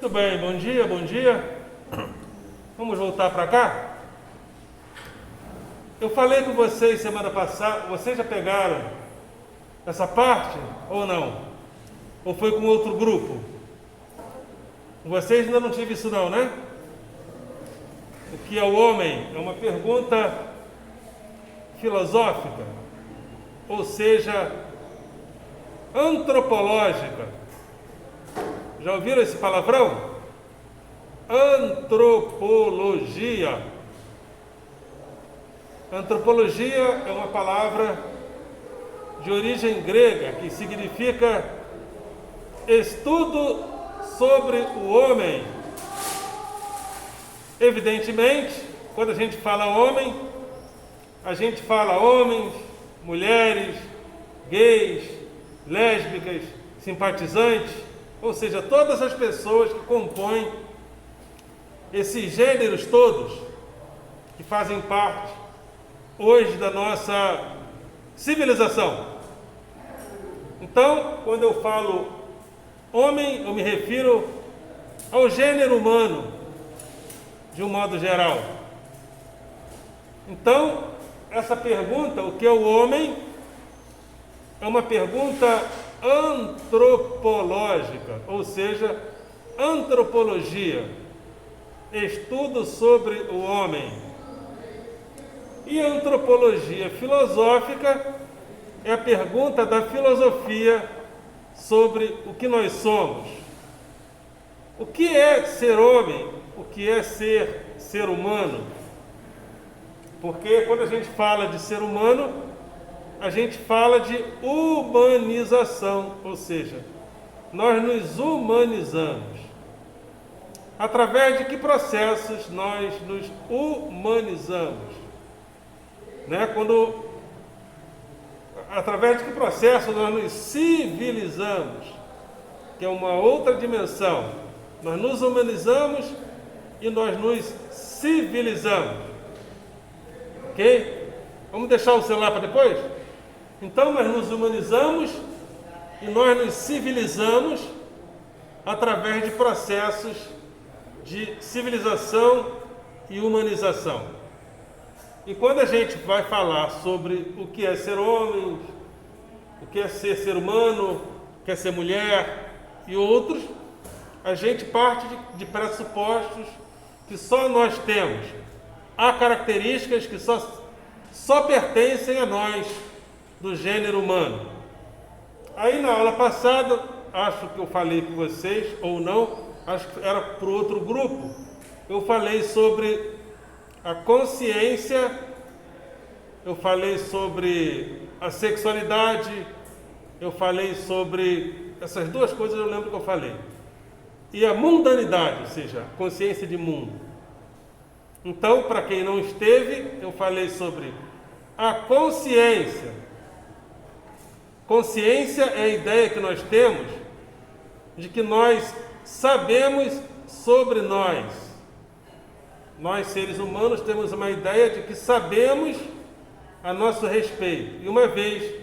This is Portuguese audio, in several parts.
Muito bem, bom dia, bom dia. Vamos voltar para cá? Eu falei com vocês semana passada, vocês já pegaram essa parte ou não? Ou foi com outro grupo? Vocês ainda não tiveram isso não, né? O que é o homem? É uma pergunta filosófica, ou seja, antropológica. Já ouviram esse palavrão? Antropologia. Antropologia é uma palavra de origem grega que significa estudo sobre o homem. Evidentemente, quando a gente fala homem, a gente fala homens, mulheres, gays, lésbicas, simpatizantes, ou seja, todas as pessoas que compõem esses gêneros todos que fazem parte hoje da nossa civilização. Então, quando eu falo homem, eu me refiro ao gênero humano, de um modo geral. Então, essa pergunta, o que é o homem, é uma pergunta antropológica, ou seja, antropologia, estudo sobre o homem. E a antropologia filosófica é a pergunta da filosofia sobre o que nós somos. O que é ser homem? O que é ser humano? Porque quando a gente fala de ser humano, a gente fala de humanização, ou seja, nós nos humanizamos. Através de que processos nós nos humanizamos? Através de que processo nós nos civilizamos, que é uma outra dimensão. Nós nos humanizamos e nós nos civilizamos. Ok? Vamos deixar o celular para depois? Então nós nos humanizamos e nós nos civilizamos através de processos de civilização e humanização. E quando a gente vai falar sobre o que é ser homem, o que é ser humano, o que é ser mulher e outros, a gente parte de pressupostos que só nós temos. Há características que só pertencem a nós, do gênero humano. Aí na aula passada, acho que eu falei com vocês, ou não, acho que era para o outro grupo, eu falei sobre a consciência, eu falei sobre a sexualidade, eu falei sobre essas duas coisas, eu lembro que eu falei. E a mundanidade, ou seja, a consciência de mundo. Então, para quem não esteve, eu falei sobre a consciência. Consciência é a ideia que nós temos de que nós sabemos sobre nós. Nós, seres humanos, temos uma ideia de que sabemos a nosso respeito. E uma vez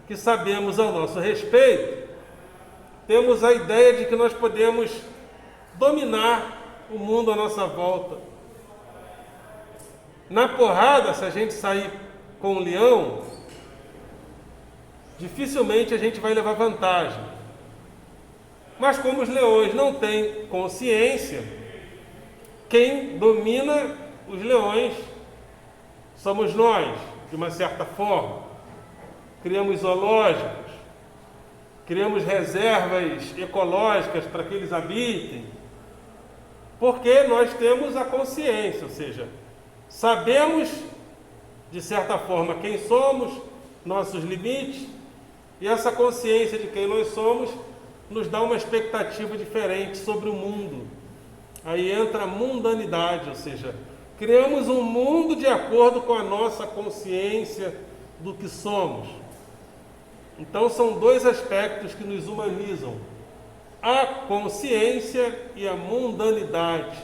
que sabemos ao nosso respeito, temos a ideia de que nós podemos dominar o mundo à nossa volta. Na porrada, se a gente sair com um leão, dificilmente a gente vai levar vantagem. Mas como os leões não têm consciência, quem domina os leões somos nós, de uma certa forma. Criamos zoológicos, criamos reservas ecológicas para que eles habitem, porque nós temos a consciência, ou seja, sabemos, de certa forma, quem somos, nossos limites, e essa consciência de quem nós somos nos dá uma expectativa diferente sobre o mundo. Aí entra a mundanidade, ou seja, criamos um mundo de acordo com a nossa consciência do que somos. Então são dois aspectos que nos humanizam: a consciência e a mundanidade,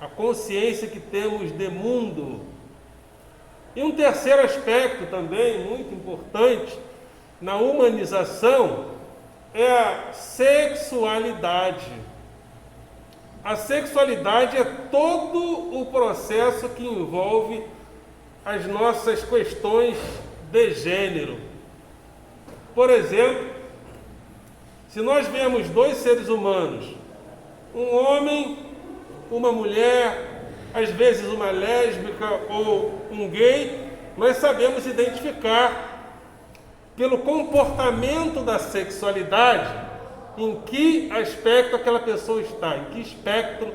a consciência que temos de mundo. E um terceiro aspecto também muito importante na humanização é a sexualidade. A sexualidade é todo o processo que envolve as nossas questões de gênero. Por exemplo, se nós vemos dois seres humanos, um homem, uma mulher, às vezes uma lésbica ou um gay, nós sabemos identificar pelo comportamento da sexualidade em que aspecto aquela pessoa está, em que espectro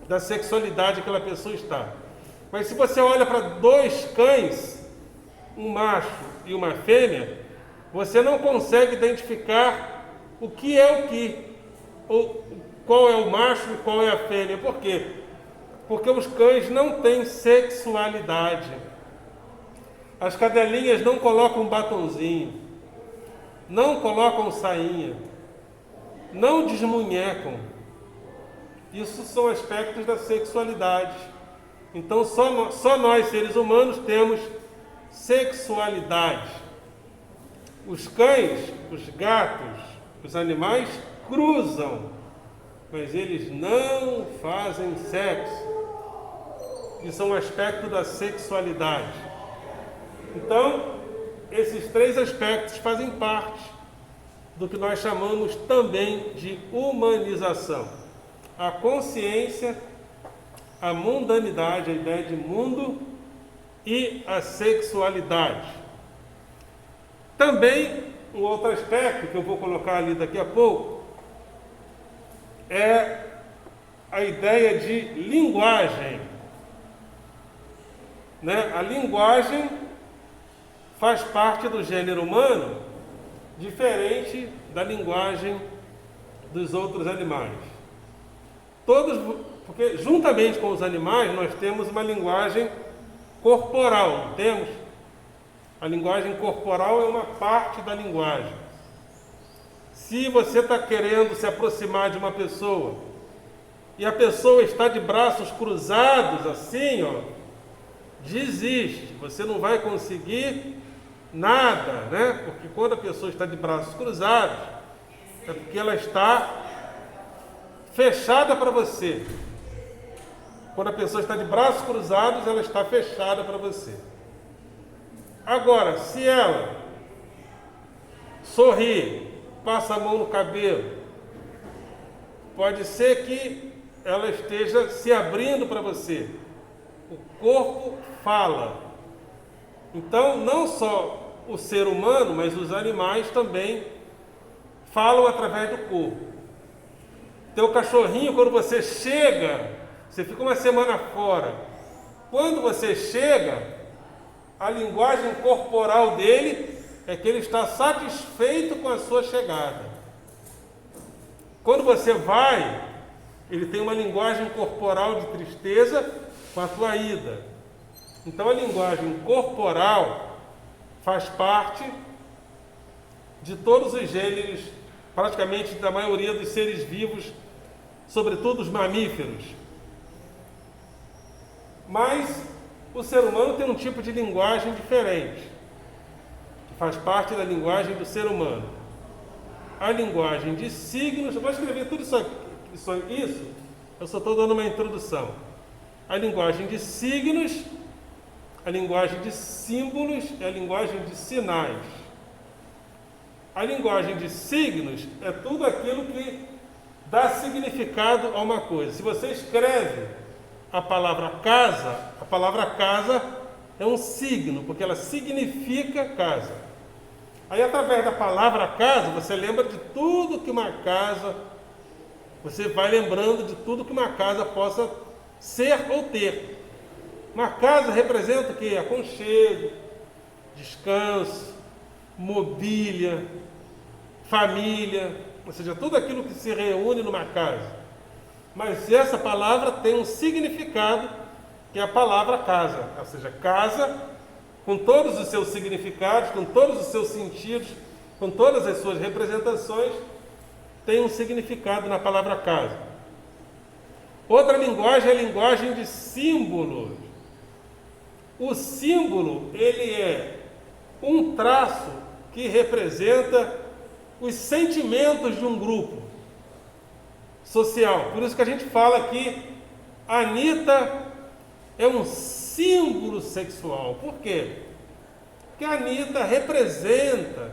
da sexualidade aquela pessoa está. Mas se você olha para dois cães, um macho e uma fêmea, você não consegue identificar o que é o que, ou qual é o macho e qual é a fêmea. Por quê? Porque os cães não têm sexualidade. As cadelinhas não colocam batonzinho, não colocam sainha, não desmunhecam. Isso são aspectos da sexualidade. Então só nós, seres humanos, temos sexualidade. Os cães, os gatos, os animais cruzam, mas eles não fazem sexo. Isso é um aspecto da sexualidade. Então, esses três aspectos fazem parte do que nós chamamos também de humanização. A consciência, a mundanidade, a ideia de mundo e a sexualidade. Também, um outro aspecto que eu vou colocar ali daqui a pouco é a ideia de linguagem. A linguagem faz parte do gênero humano, diferente da linguagem dos outros animais. Porque juntamente com os animais nós temos uma linguagem corporal, não temos? A linguagem corporal é uma parte da linguagem. Se você está querendo se aproximar de uma pessoa e a pessoa está de braços cruzados assim, desiste, você não vai conseguir nada, Porque quando a pessoa está de braços cruzados, é porque ela está fechada para você. Quando a pessoa está de braços cruzados, ela está fechada para você. Agora, se ela sorri, passa a mão no cabelo, pode ser que ela esteja se abrindo para você. O corpo fala. Então, não só o ser humano, mas os animais também falam através do corpo. Teu cachorrinho, quando você chega, você fica uma semana fora. Quando você chega, a linguagem corporal dele é que ele está satisfeito com a sua chegada. Quando você vai, ele tem uma linguagem corporal de tristeza com a tua ida. Então a linguagem corporal faz parte de todos os gêneros, praticamente da maioria dos seres vivos, sobretudo os mamíferos. Mas o ser humano tem um tipo de linguagem diferente, que faz parte da linguagem do ser humano. A linguagem de signos, eu vou escrever tudo isso, eu só estou dando uma introdução. A linguagem de signos, a linguagem de símbolos e a linguagem de sinais. A linguagem de signos é tudo aquilo que dá significado a uma coisa. Se você escreve a palavra casa é um signo, porque ela significa casa. Aí, através da palavra casa, você lembra de tudo que uma casa, você vai lembrando de tudo que uma casa possa ser ou ter. Uma casa representa o quê? Aconchego, descanso, mobília, família, ou seja, tudo aquilo que se reúne numa casa. Mas essa palavra tem um significado, que é a palavra casa, ou seja, casa, com todos os seus significados, com todos os seus sentidos, com todas as suas representações, tem um significado na palavra casa. Outra linguagem é a linguagem de símbolos. O símbolo, ele é um traço que representa os sentimentos de um grupo. social. Por isso que a gente fala que a Anitta é um símbolo sexual. Por quê? Porque a Anitta representa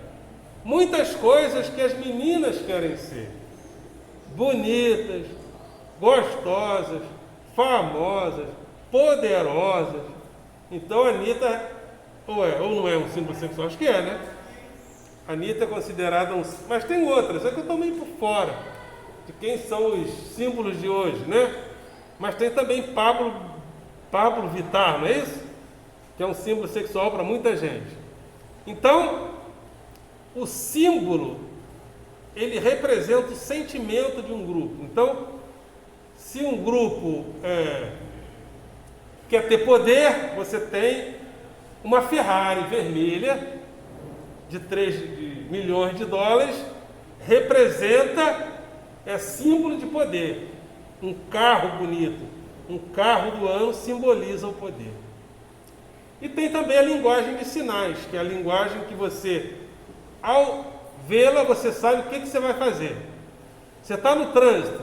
muitas coisas que as meninas querem ser. Bonitas, gostosas, famosas, poderosas. Então a Anitta ou não é um símbolo sexual? Acho que é, né? A Anitta é considerada um... Mas tem outras, é que eu estou meio por fora de quem são os símbolos de hoje, né? Mas tem também Pablo Vittar, não é isso? Que é um símbolo sexual para muita gente. Então, o símbolo, ele representa o sentimento de um grupo. Então, se um grupo quer ter poder, você tem uma Ferrari vermelha de 3 milhões de dólares, representa, é símbolo de poder. Um carro bonito, um carro do ano simboliza o poder. E tem também a linguagem de sinais, que é a linguagem que você, ao vê-la, você sabe o que você vai fazer. Você está no trânsito,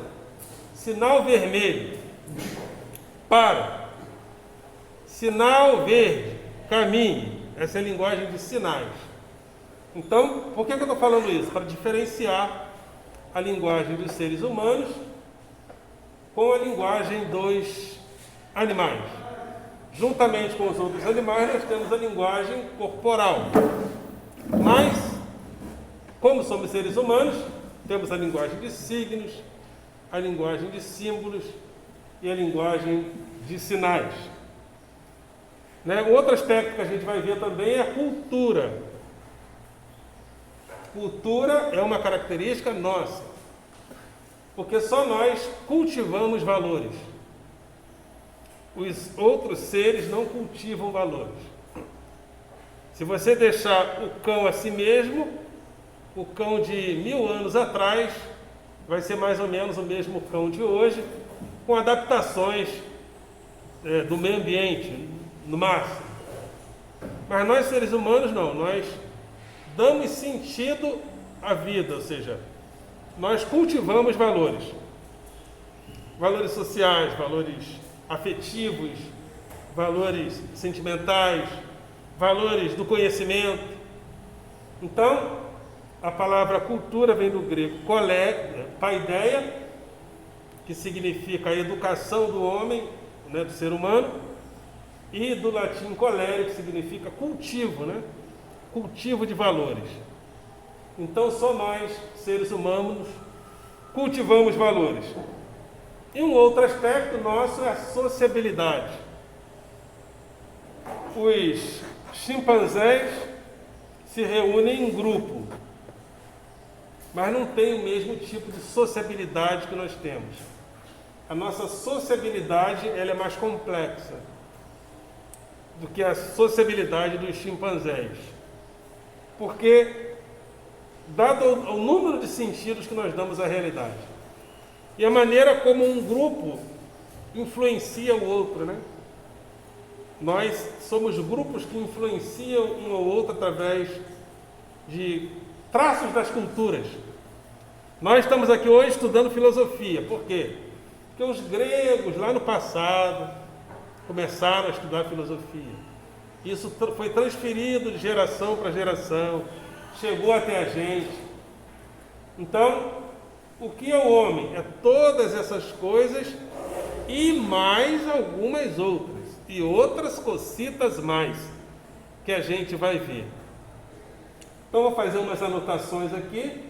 sinal vermelho, para. Sinal verde, caminhe. Essa é a linguagem de sinais. Então, por que eu estou falando isso? Para diferenciar a linguagem dos seres humanos com a linguagem dos animais. Juntamente com os outros animais, nós temos a linguagem corporal. Mas, como somos seres humanos, temos a linguagem de signos, a linguagem de símbolos e a linguagem de sinais. Outro aspecto que a gente vai ver também é a cultura. Cultura é uma característica nossa, porque só nós cultivamos valores. Os outros seres não cultivam valores. Se você deixar o cão a si mesmo, o cão de 1000 anos atrás vai ser mais ou menos o mesmo cão de hoje, com adaptações do meio ambiente, no máximo. Mas nós, seres humanos, não. Nós damos sentido à vida, ou seja, nós cultivamos valores. Valores sociais, valores afetivos, valores sentimentais, valores do conhecimento. Então, a palavra cultura vem do grego paideia, que significa a educação do homem, do ser humano, e do latim colere, que significa cultivo, cultivo de valores. Então, só nós, seres humanos, cultivamos valores. E um outro aspecto nosso é a sociabilidade. Os chimpanzés se reúnem em grupo, mas não têm o mesmo tipo de sociabilidade que nós temos. A nossa sociabilidade ela é mais complexa do que a sociabilidade dos chimpanzés. Porque, dado o número de sentidos que nós damos à realidade, e a maneira como um grupo influencia o outro, Nós somos grupos que influenciam um ao outro através de traços das culturas. Nós estamos aqui hoje estudando filosofia. Por quê? Porque os gregos, lá no passado, começaram a estudar filosofia. Isso foi transferido de geração para geração, chegou até a gente. Então, o que é o homem? É todas essas coisas e mais algumas outras. E outras cocitas mais, que a gente vai ver. Então, vou fazer umas anotações aqui,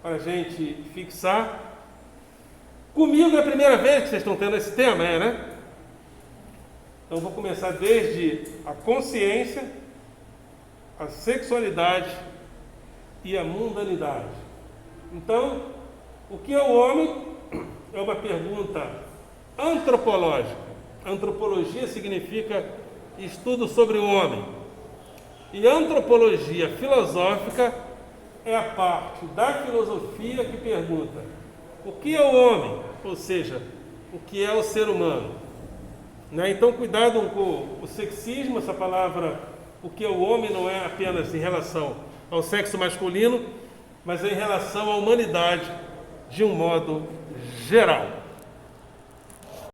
para a gente fixar. Comigo é a primeira vez que vocês estão tendo esse tema, né? Então, vou começar desde a consciência, a sexualidade e a mundanidade. Então, o que é o homem? É uma pergunta antropológica. Antropologia significa estudo sobre o homem. E antropologia filosófica é a parte da filosofia que pergunta o que é o homem, ou seja, o que é o ser humano. Então, cuidado com o sexismo. Essa palavra, o que é o homem, não é apenas em relação ao sexo masculino, mas é em relação à humanidade, de um modo geral.